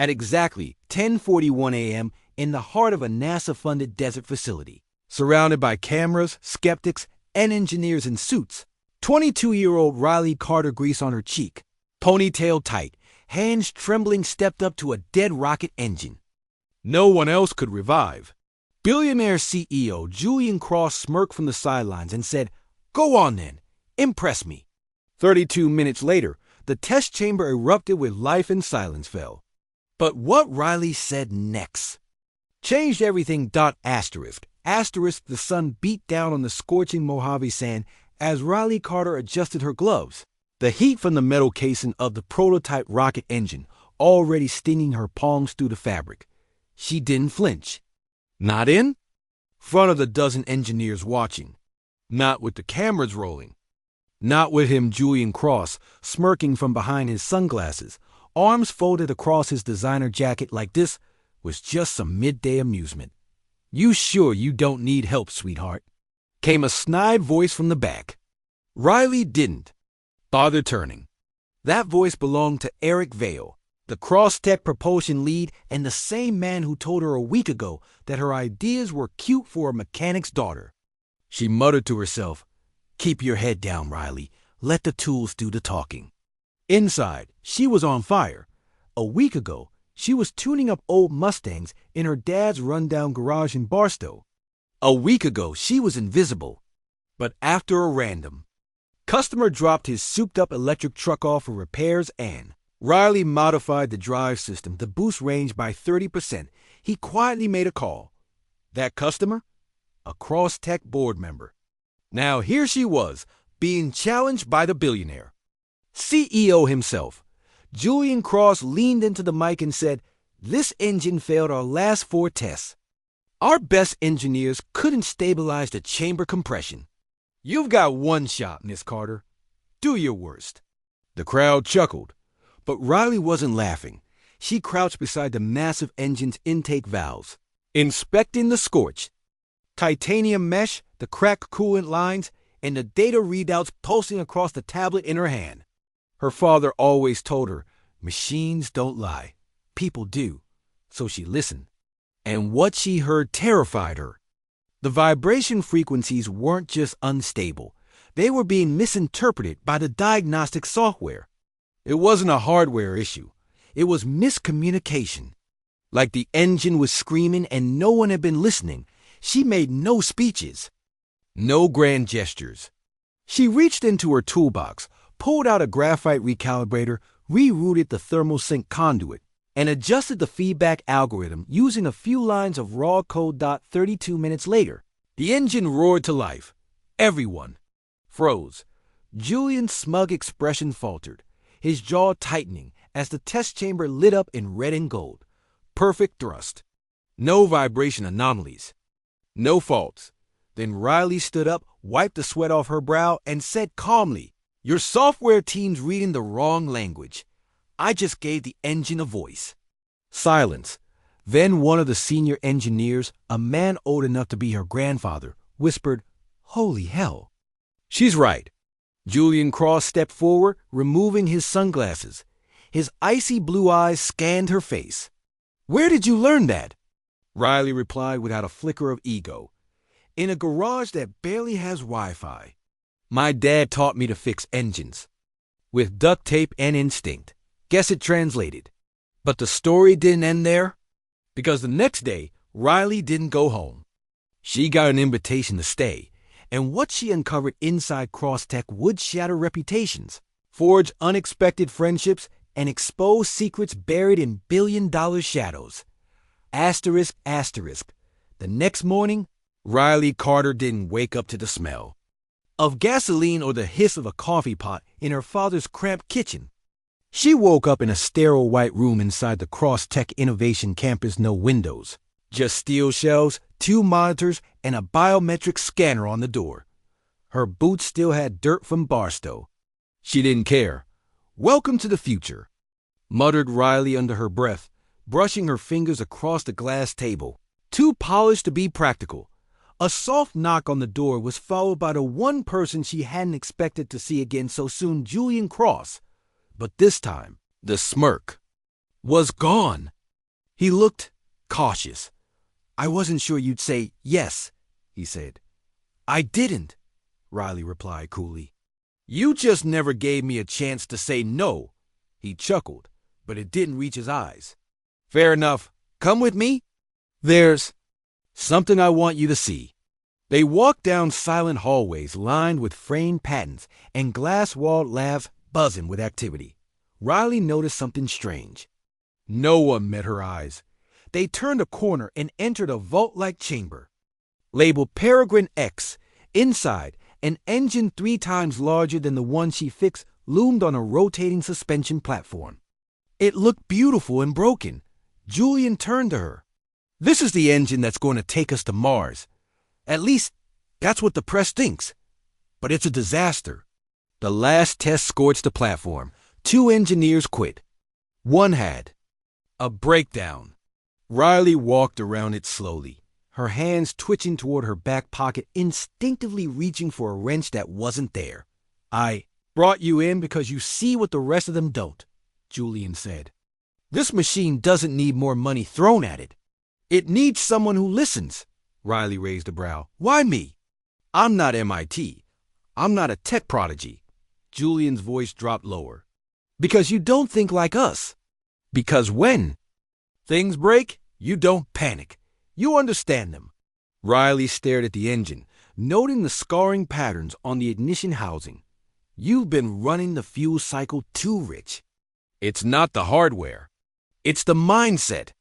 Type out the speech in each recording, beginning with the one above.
at exactly 10:41 a.m. in the heart of a NASA-funded desert facility. Surrounded by cameras, skeptics, and engineers in suits, 22-year-old Riley Carter, grease on her cheek, ponytail tight, hands trembling, stepped up to a dead rocket engine. No one else could revive. Billionaire CEO Julian Cross smirked from the sidelines and said, "Go on then, impress me." 32 minutes later, the test chamber erupted with life and silence fell. But what Riley said next changed everything. Asterisk. The sun beat down on the scorching Mojave sand as Riley Carter adjusted her gloves, the heat from the metal casing of the prototype rocket engine already stinging her palms through the fabric. She didn't flinch. Not in front of the dozen engineers watching. Not with the cameras rolling. Not with him, Julian Cross, smirking from behind his sunglasses, arms folded across his designer jacket like this was just some midday amusement. "You sure you don't need help, sweetheart?" came a snide voice from the back. Riley didn't bother turning. That voice belonged to Eric Vale, the Cross-Tech propulsion lead and the same man who told her a week ago that her ideas were cute for a mechanic's daughter. She muttered to herself, "Keep your head down, Riley. Let the tools do the talking." Inside, she was on fire. A week ago, she was tuning up old Mustangs in her dad's rundown garage in Barstow. A week ago, she was invisible. But after a random customer dropped his souped-up electric truck off for repairs and Riley modified the drive system to boost range by 30%. He quietly made a call. That customer? A Cross-Tech board member. Now here she was, being challenged by the billionaire CEO himself. Julian Cross leaned into the mic and said, "This engine failed our last 4 tests. Our best engineers couldn't stabilize the chamber compression. You've got one shot, Miss Carter. Do your worst." The crowd chuckled. But Riley wasn't laughing. She crouched beside the massive engine's intake valves, inspecting the scorch titanium mesh, the cracked coolant lines, and the data readouts pulsing across the tablet in her hand. Her father always told her, machines don't lie, people do. So she listened. And what she heard terrified her. The vibration frequencies weren't just unstable. They were being misinterpreted by the diagnostic software. It wasn't a hardware issue. It was miscommunication. Like the engine was screaming and no one had been listening. She made no speeches, no grand gestures. She reached into her toolbox, pulled out a graphite recalibrator, rerouted the thermal sync conduit, and adjusted the feedback algorithm using a few lines of raw code. 32 minutes later, the engine roared to life. Everyone froze. Julian's smug expression faltered, his jaw tightening as the test chamber lit up in red and gold. Perfect thrust. No vibration anomalies. No faults. Then Riley stood up, wiped the sweat off her brow, and said calmly, "Your software team's reading the wrong language. I just gave the engine a voice." Silence. Then one of the senior engineers, a man old enough to be her grandfather, whispered, "Holy hell." "She's right." Julian Cross stepped forward, removing his sunglasses. His icy blue eyes scanned her face. "Where did you learn that?" Riley replied without a flicker of ego. "In a garage that barely has Wi-Fi. My dad taught me to fix engines. With duct tape and instinct. Guess it translated." But the story didn't end there. Because the next day, Riley didn't go home. She got an invitation to stay. And what she uncovered inside Cross-Tech would shatter reputations, forge unexpected friendships, and expose secrets buried in billion-dollar shadows. Asterisk. The next morning, Riley Carter didn't wake up to the smell of gasoline or the hiss of a coffee pot in her father's cramped kitchen. She woke up in a sterile white room inside the Cross-Tech Innovation Campus. No windows, just steel shelves, 2 monitors, and a biometric scanner on the door. Her boots still had dirt from Barstow. She didn't care. "Welcome to the future," muttered Riley under her breath, brushing her fingers across the glass table. Too polished to be practical. A soft knock on the door was followed by the one person she hadn't expected to see again so soon, Julian Cross. But this time, the smirk was gone. He looked cautious. I wasn't sure you'd say yes, he said. I didn't, Riley replied coolly. You just never gave me a chance to say no, he chuckled, but it didn't reach his eyes. Fair enough. Come with me. There's something I want you to see. They walked down silent hallways lined with framed patents and glass-walled labs buzzing with activity. Riley noticed something strange. No one met her eyes. They turned a corner and entered a vault-like chamber. Labeled Peregrine X, inside, an engine 3 times larger than the one she fixed loomed on a rotating suspension platform. It looked beautiful and broken. Julian turned to her. This is the engine that's going to take us to Mars. At least, that's what the press thinks. But it's a disaster. The last test scorched the platform. 2 engineers quit. One had a breakdown. Riley walked around it slowly, her hands twitching toward her back pocket, instinctively reaching for a wrench that wasn't there. I brought you in because you see what the rest of them don't, Julian said. This machine doesn't need more money thrown at it. It needs someone who listens. Riley raised a brow. Why me? I'm not MIT. I'm not a tech prodigy. Julian's voice dropped lower. Because you don't think like us. Because when things break, you don't panic. You understand them. Riley stared at the engine, noting the scarring patterns on the ignition housing. You've been running the fuel cycle too rich. It's not the hardware. It's the mindset.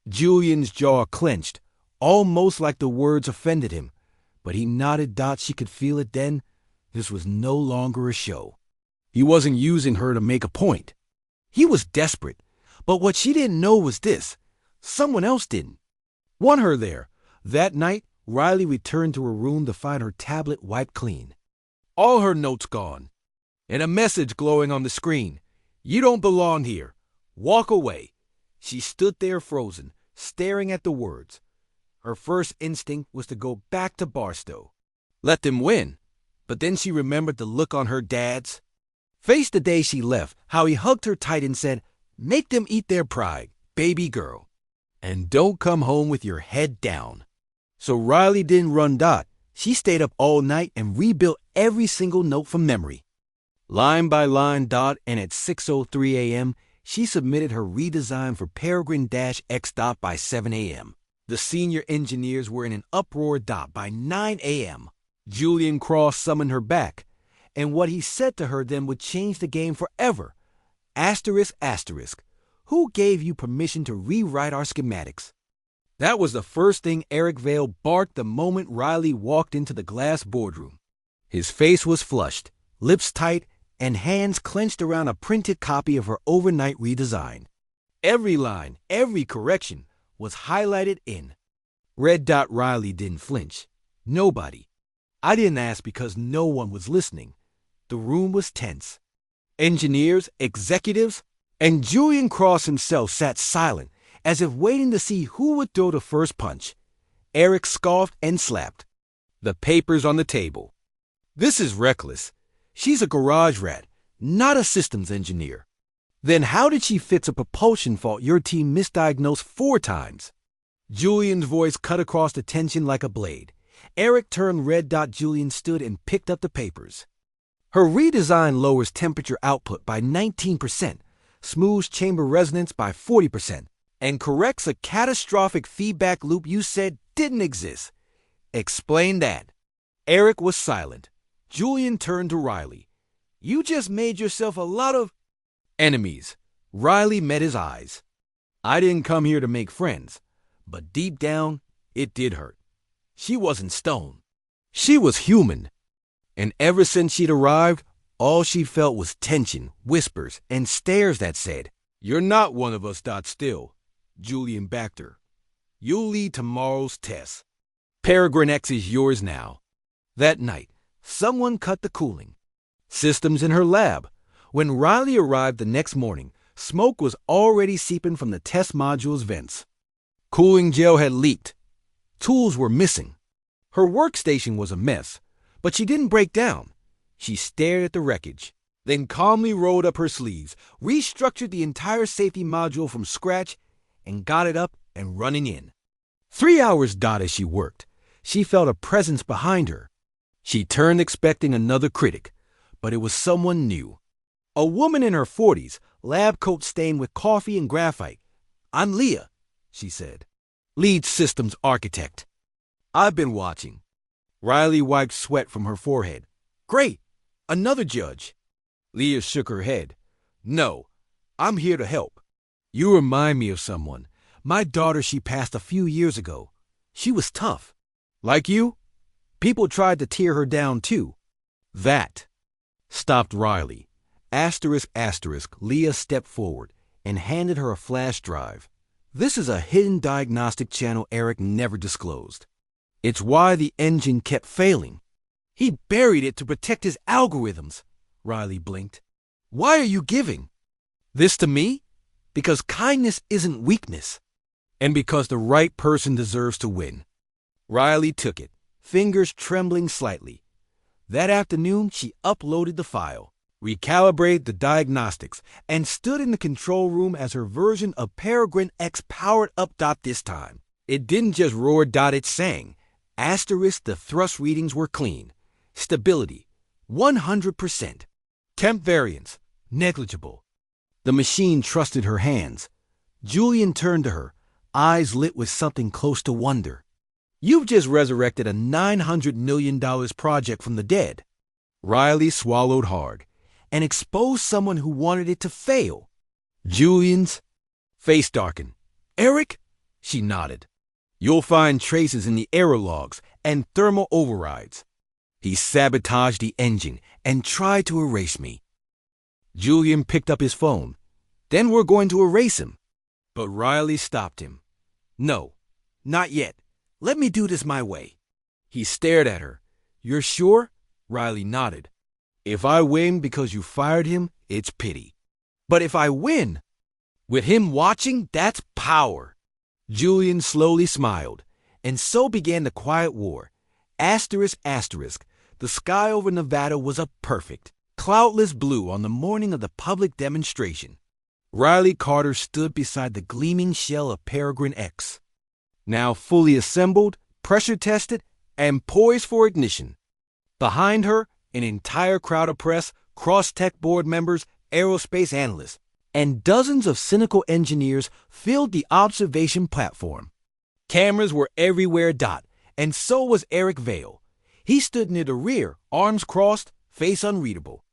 Julian's jaw clenched, almost like the words offended him, but he nodded. She could feel it then. This was no longer a show. He wasn't using her to make a point. He was desperate, but what she didn't know was this. Someone else didn't. Want her there. That night, Riley returned to her room to find her tablet wiped clean. All her notes gone. And a message glowing on the screen. You don't belong here. Walk away. She stood there frozen, staring at the words. Her first instinct was to go back to Barstow. Let them win. But then she remembered the look on her dad's face the day she left, how he hugged her tight and said, make them eat their pride, baby girl. And don't come home with your head down. So Riley didn't run. She stayed up all night and rebuilt every single note from memory. Line by line. And at 6:03 a.m., she submitted her redesign for Peregrine-X. By 7 a.m. The senior engineers were in an uproar. By 9 a.m., Julian Cross summoned her back, and what he said to her then would change the game forever. ***, who gave you permission to rewrite our schematics? That was the first thing Eric Vale barked the moment Riley walked into the glass boardroom. His face was flushed, lips tight, and hands clenched around a printed copy of her overnight redesign. Every line, every correction was highlighted in red. Riley didn't flinch. Nobody. I didn't ask because no one was listening. The room was tense. Engineers, executives, and Julian Cross himself sat silent, as if waiting to see who would throw the first punch. Eric scoffed and slapped the papers on the table. This is reckless. She's a garage rat, not a systems engineer. Then how did she fix a propulsion fault your team misdiagnosed 4 times? Julian's voice cut across the tension like a blade. Eric turned red. Julian stood and picked up the papers. Her redesign lowers temperature output by 19%, smooths chamber resonance by 40%, and corrects a catastrophic feedback loop you said didn't exist. Explain that. Eric was silent. Julian turned to Riley. You just made yourself a lot of enemies. Riley met his eyes. I didn't come here to make friends, but deep down, it did hurt. She wasn't stone. She was human. And ever since she'd arrived, all she felt was tension, whispers, and stares that said, You're not one of us. Still. Julian backed her. You'll lead tomorrow's test. Peregrine-X is yours now. That night, someone cut the cooling systems in her lab. When Riley arrived the next morning, smoke was already seeping from the test module's vents. Cooling gel had leaked. Tools were missing. Her workstation was a mess, but she didn't break down. She stared at the wreckage. then calmly rolled up her sleeves, restructured the entire safety module from scratch, and got it up and running in. 3 hours dot as she worked. She felt a presence behind her. She turned expecting another critic, but it was someone new. A woman in her 40s, lab coat stained with coffee and graphite. "I'm Leah," she said. "Lead systems architect." "I've been watching." Riley wiped sweat from her forehead. "Great. Another judge." Leah shook her head. "No, I'm here to help. You remind me of someone. My daughter, she passed a few years ago. She was tough. Like you? People tried to tear her down too." That stopped Riley. ***, Leah stepped forward and handed her a flash drive. "This is a hidden diagnostic channel Eric never disclosed. It's why the engine kept failing. He buried it to protect his algorithms." Riley blinked. "Why are you giving this to me?" "Because kindness isn't weakness, and because the right person deserves to win." Riley took it, fingers trembling slightly. That afternoon, she uploaded the file, recalibrated the diagnostics, and stood in the control room as her version of Peregrine X powered up. This time, it didn't just roar. It sang. The thrust readings were clean. Stability, 100%. Temp variance, negligible. The machine trusted her hands. Julian turned to her, eyes lit with something close to wonder. "You've just resurrected a $900 million project from the dead." Riley swallowed hard. "And exposed someone who wanted it to fail." Julian's face darkened. "Eric?" She nodded. "You'll find traces in the error logs and thermal overrides. He sabotaged the engine and tried to erase me." Julian picked up his phone. "Then we're going to erase him." But Riley stopped him. "No, not yet. Let me do this my way." He stared at her. "You're sure?" Riley nodded. "If I win because you fired him, it's pity. But if I win, with him watching, that's power." Julian slowly smiled, and so began the quiet war. The sky over Nevada was a perfect, cloudless blue on the morning of the public demonstration. Riley Carter stood beside the gleaming shell of Peregrine X, now fully assembled, pressure-tested, and poised for ignition. Behind her, an entire crowd of press, cross-tech board members, aerospace analysts, and dozens of cynical engineers filled the observation platform. Cameras were everywhere. And so was Eric Vale. He stood near the rear, arms crossed, face unreadable.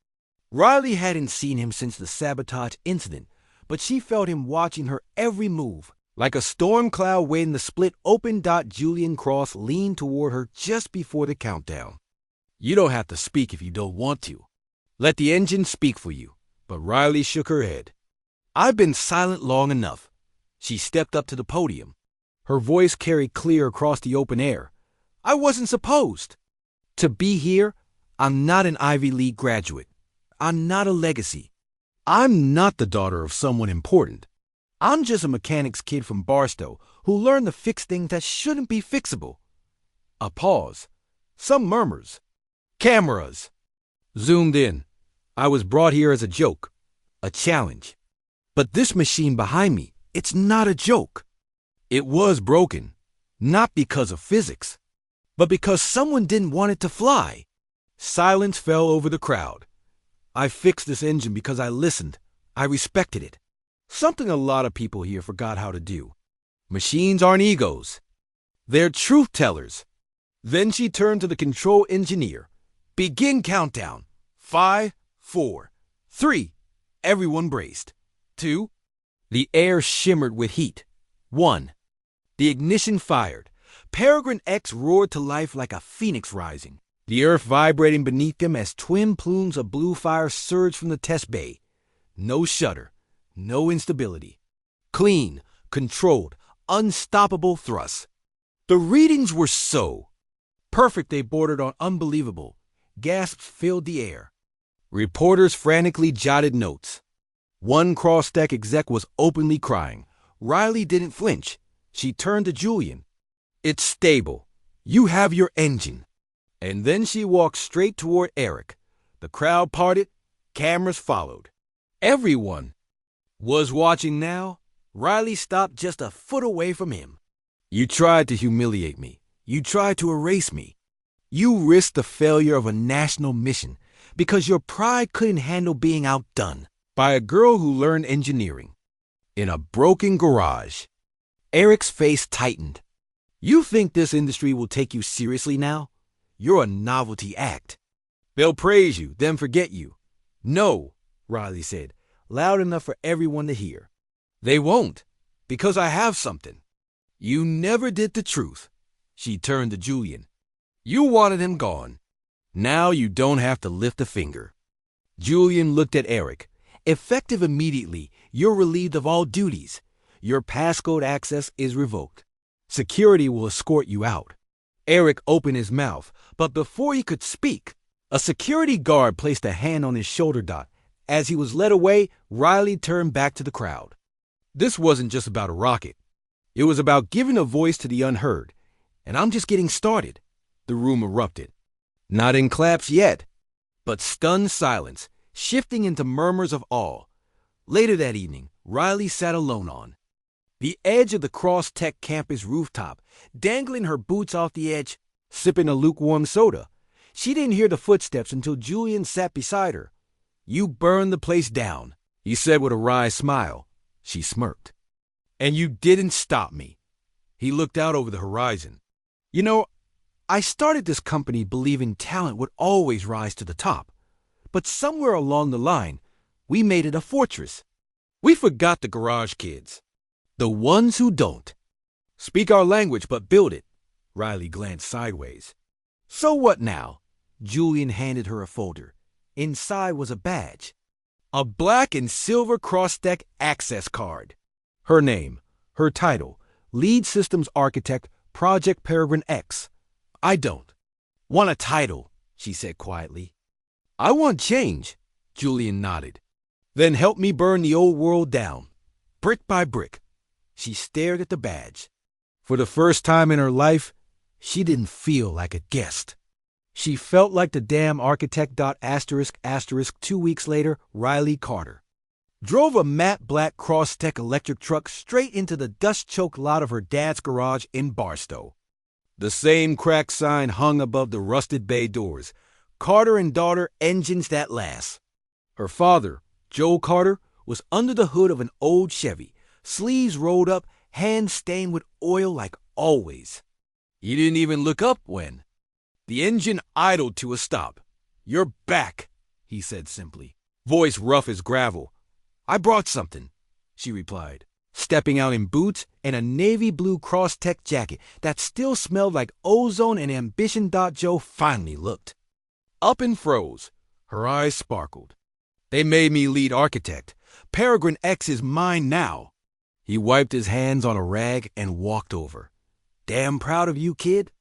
Riley hadn't seen him since the sabotage incident, but she felt him watching her every move. Like a storm cloud waiting to split open. Julian Cross leaned toward her just before the countdown. "You don't have to speak if you don't want to. Let the engine speak for you." But Riley shook her head. "I've been silent long enough." She stepped up to the podium. Her voice carried clear across the open air. "I wasn't supposed to be here. I'm not an Ivy League graduate. I'm not a legacy. I'm not the daughter of someone important. I'm just a mechanic's kid from Barstow who learned to fix things that shouldn't be fixable." A pause. Some murmurs. Cameras zoomed in. "I was brought here as a joke, a challenge. But this machine behind me, it's not a joke. It was broken, not because of physics, but because someone didn't want it to fly." Silence fell over the crowd. "I fixed this engine because I listened. I respected it. Something a lot of people here forgot how to do. Machines aren't egos. They're truth tellers." Then she turned to the control engineer. "Begin countdown. 5, 4, 3. Everyone braced. 2. The air shimmered with heat. 1. The ignition fired. Peregrine X roared to life like a phoenix rising, the earth vibrating beneath them as twin plumes of blue fire surged from the test bay. No shudder, no instability. Clean, controlled, unstoppable thrust. The readings were so perfect they bordered on unbelievable. Gasps filled the air. Reporters frantically jotted notes. One cross-stack exec was openly crying. Riley didn't flinch. She turned to Julian. "It's stable. You have your engine." And then she walked straight toward Eric. The crowd parted. Cameras followed. Everyone was watching now. Riley stopped just a foot away from him. You tried to humiliate me. You tried to erase me. You risked the failure of a national mission because your pride couldn't handle being outdone by a girl who learned engineering in a broken garage. Eric's face tightened. You think this industry will take you seriously now? You're a novelty act. They'll praise you, then forget you. No, Riley said, loud enough for everyone to hear. They won't, because I have something. You never did the truth. She turned to Julian. You wanted him gone. Now you don't have to lift a finger. Julian looked at Eric. Effective immediately, you're relieved of all duties. Your passcode access is revoked. Security will escort you out. Eric opened his mouth, but before he could speak, a security guard placed a hand on his shoulder. As he was led away, Riley turned back to the crowd. This wasn't just about a rocket. It was about giving a voice to the unheard. And I'm just getting started. The room erupted. Not in claps yet, but stunned silence, shifting into murmurs of awe. Later that evening, Riley sat alone on the edge of the Cross Tech campus rooftop, dangling her boots off the edge, sipping a lukewarm soda. She didn't hear the footsteps until Julian sat beside her. You burned the place down, he said with a wry smile. She smirked. And you didn't stop me. He looked out over the horizon. You know, I started this company believing talent would always rise to the top. But somewhere along the line, we made it a fortress. We forgot the garage kids. The ones who don't speak our language but build it. Riley glanced sideways. So what now? Julian handed her a folder. Inside was a badge. A black and silver cross-deck access card. Her name, her title, Lead Systems Architect, Project Peregrine X. I don't want a title, she said quietly. I want change, Julian nodded. Then help me burn the old world down, brick by brick. She stared at the badge. For the first time in her life, she didn't feel like a guest. She felt like the damn architect. ***. 2 weeks later, Riley Carter drove a matte black Cross-Tech electric truck straight into the dust-choked lot of her dad's garage in Barstow. The same cracked sign hung above the rusted bay doors. Carter and daughter, engines that last. Her father, Joe Carter, was under the hood of an old Chevy, sleeves rolled up, hands stained with oil like always. He didn't even look up when the engine idled to a stop. You're back, he said simply, voice rough as gravel. I brought something, she replied, stepping out in boots and a navy blue Cross-Tech jacket that still smelled like ozone and ambition. Joe finally looked up and froze. Her eyes sparkled. They made me lead architect. Peregrine X is mine now. He wiped his hands on a rag and walked over. Damn proud of you, kid.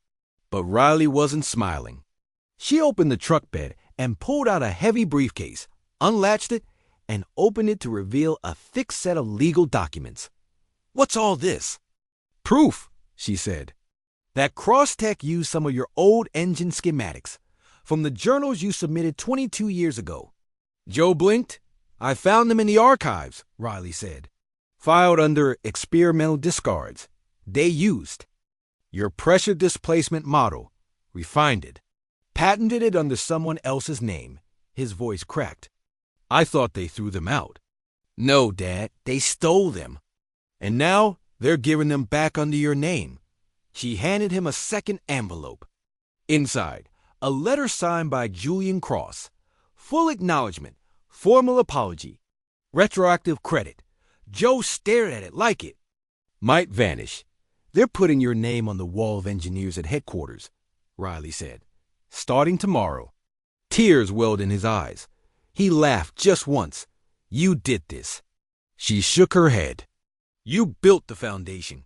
But Riley wasn't smiling. She opened the truck bed and pulled out a heavy briefcase, unlatched it, and opened it to reveal a thick set of legal documents. What's all this? Proof, she said, that Cross-Tech used some of your old engine schematics from the journals you submitted 22 years ago. Joe blinked. I found them in the archives, Riley said, filed under experimental discards. They used your pressure displacement model, refined it, patented it under someone else's name. His voice cracked. I thought they threw them out. No, Dad, they stole them. And now they're giving them back under your name. She handed him a second envelope. Inside, a letter signed by Julian Cross. Full acknowledgement, formal apology, retroactive credit. Joe stared at it like it might vanish. They're putting your name on the wall of engineers at headquarters, Riley said. Starting tomorrow. Tears welled in his eyes. He laughed just once. You did this. She shook her head. You built the foundation.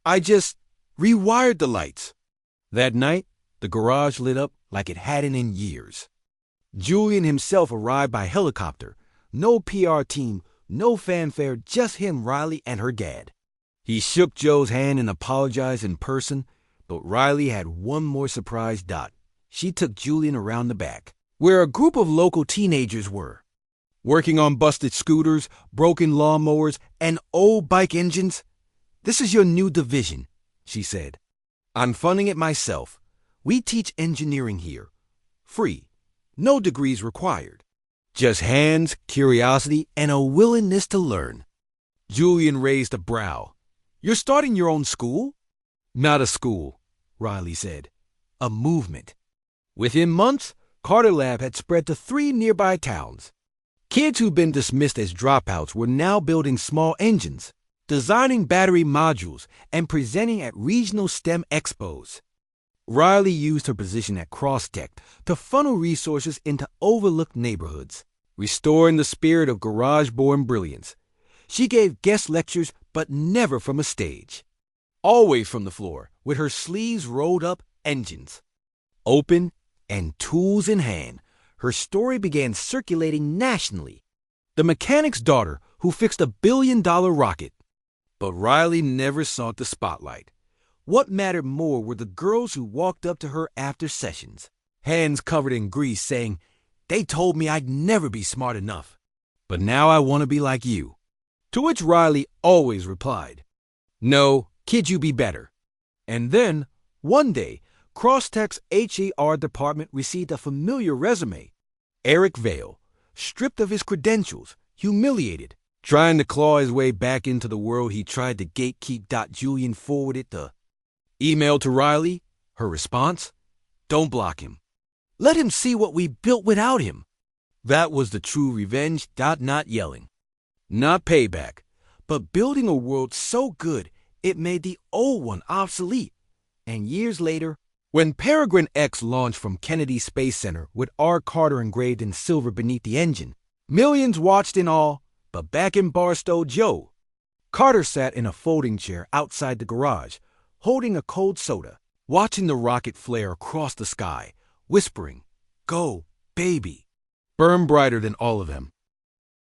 I just rewired the lights. That night, the garage lit up like it hadn't in years. Julian himself arrived by helicopter. No PR team, no fanfare, just him, Riley, and her dad. He shook Joe's hand and apologized in person, but Riley had one more surprise. She took Julian around the back, where a group of local teenagers were. Working on busted scooters, broken lawnmowers, and old bike engines? This is your new division, she said. I'm funding it myself. We teach engineering here. Free. No degrees required. Just hands, curiosity, and a willingness to learn. Julian raised a brow. You're starting your own school? Not a school, Riley said. A movement. Within months, Carter Lab had spread to 3 nearby towns. Kids who'd been dismissed as dropouts were now building small engines, designing battery modules, and presenting at regional STEM expos. Riley used her position at Crosstech to funnel resources into overlooked neighborhoods, restoring the spirit of garage-born brilliance. She gave guest lectures, but never from a stage. Always from the floor, with her sleeves rolled up, engines open and tools in hand, her story began circulating nationally. The mechanic's daughter who fixed a billion-dollar rocket. But Riley never sought the spotlight. What mattered more were the girls who walked up to her after sessions, hands covered in grease, saying, "They told me I'd never be smart enough, but now I want to be like you." To which Riley always replied, "No, kid, you be better." And then, one day, Crosstech's HER department received a familiar resume. Eric Vale, stripped of his credentials, humiliated, trying to claw his way back into the world he tried to gatekeep. Julian forwarded the email to Riley. Her response? Don't block him. Let him see what we built without him. That was the true revenge. Not yelling. Not payback, but building a world so good it made the old one obsolete. And years later, when Peregrine X launched from Kennedy Space Center with R. Carter engraved in silver beneath the engine, millions watched in awe, but back in Barstow Joe, Carter sat in a folding chair outside the garage, holding a cold soda, watching the rocket flare across the sky, whispering, "Go, baby." Burn brighter than all of them,